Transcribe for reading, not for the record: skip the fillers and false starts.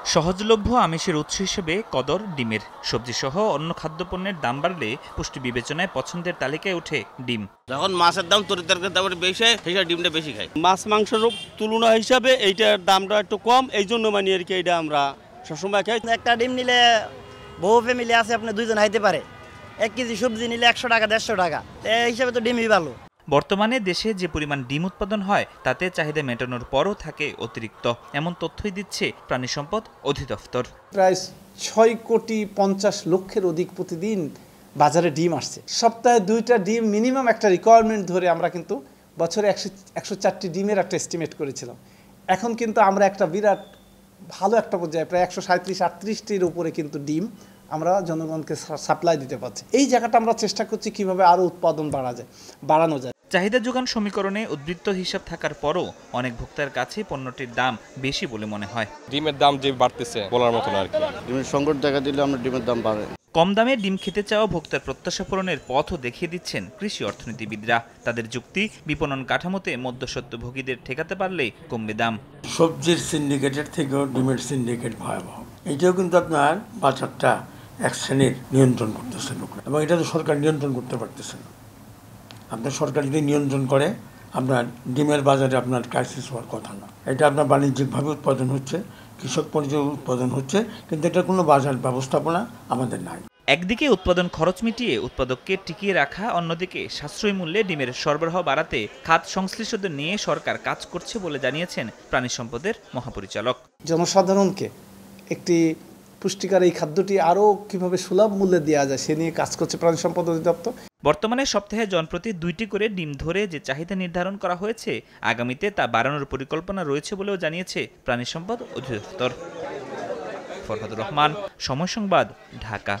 সহজলভ্য আমিষের উৎস হিসেবে কদর ডিমের। সবজিসহ অন্য খাদ্যপণ্যের দাম বাড়লে পুষ্টি বিবেচনায় পছন্দের তালিকায় ওঠে ডিম। যখন মাছের দাম তরিতরকারির দাম বেশি হয়, সেই ডিমটা বেশি খাই। মাছ মাংসের তুলনা হিসাবে এইটার দামটা একটু কম, এই জন্য মানে আর কি এটা আমরা সবসময় খাই। একটা ডিম নিলে বহু ফ্যামিলি আছে, আপনি দুইজন খাইতে পারে। 1 কেজি সবজি নিলে 100 টাকা 150 টাকা, এই হিসাবে তো ডিমই ভালো। বর্তমানে দেশে যে পরিমাণ ডিম উৎপাদন হয় তাতে চাহিদা মেটানোর পরও থাকে অতিরিক্ত, এমন তথ্যই দিচ্ছে প্রাণী সম্পদ অধিদপ্তর। প্রায় 6,50,00,000 অধিক প্রতিদিন বাজারে ডিম আসছে। সপ্তাহে 2টা ডিম মিনিমাম একটা রিকোয়ারমেন্ট ধরে আমরা কিন্তু বছরে 104টি ডিমের একটা এস্টিমেট করেছিলাম। এখন কিন্তু আমরা একটা বিরাট ভালো একটা পর্যায়ে প্রায় 137-38টির উপরে কিন্তু ডিম আমরা জনগণকে সাপ্লাই দিতে পারছি। এই জায়গাটা আমরা চেষ্টা করছি কিভাবে আরও উৎপাদন বাড়ানো যায়। চাহিদা যোগান সমীকরণে উদ্বৃত্ত হিসাব থাকার পরও অনেক ভোক্তার কাছে পণ্যটির দাম বেশি বলে মনে হয়। ডিমের দাম যে বাড়তেছে বলার মতো না আর কি। ডিমের সংকট দেখা দিলে আমরা ডিমের দাম বাড়ে। কম দামে ডিম খেতে চাওয়া ভোক্তার প্রত্যাশা পূরণের পথও দেখিয়ে দিচ্ছেন কৃষি অর্থনীতিবিদরা। তাদের যুক্তি, বিপণন কাঠামোতে মধ্যস্বত্বভোগীদের ঠেকাতে পারলে কমবে দাম। সবজির সিন্ডিকেটের থেকেও ডিমের সিন্ডিকেট ভয়াবহ। এটাও কিন্তু আপনার বাজারটা এক শ্রেণীর নিয়ন্ত্রণ করতেছে লোকরা, এবং এটা তো সরকার নিয়ন্ত্রণ করতে পারতেছে না। আপনার সরকার যদি নিয়ন্ত্রণ করে, আপনার ডিমের বাজারে আপনার ক্রাইসিস হওয়ার কথা না। এটা আপনার বাণিজ্যিকভাবে উৎপাদন হচ্ছে, কৃষক পর্যায়ে উৎপাদন হচ্ছে, কিন্তু এটার কোনো বাজার ব্যবস্থাপনা আমাদের নাই। একদিকে উৎপাদন খরচ মিটিয়ে উৎপাদককে টিকিয়ে রাখা, অন্যদিকে সাশ্রয়ী মূল্যে ডিমের সরবরাহ বাড়াতে খাত সংশ্লিষ্টদের নিয়ে সরকার কাজ করছে বলে জানিয়েছেন প্রাণী সম্পদের মহাপরিচালক। জনসাধারণকে একটি পুষ্টিকর এই খাদ্যটি আরও কিভাবে সুলভ মূল্যে দেওয়া যায় সে নিয়ে কাজ করছে প্রাণী সম্পদ অধিদপ্তর। বর্তমানে সপ্তাহে জনপ্রতি 2টি করে ডিম ধরে যে চাহিদা নির্ধারণ করা হয়েছে, আগামীতে তা বাড়ানোর পরিকল্পনা রয়েছে বলেও জানিয়েছে প্রাণী সম্পদ অধিদপ্তর। ফরহাদুর রহমান, সময় সংবাদ, ঢাকা।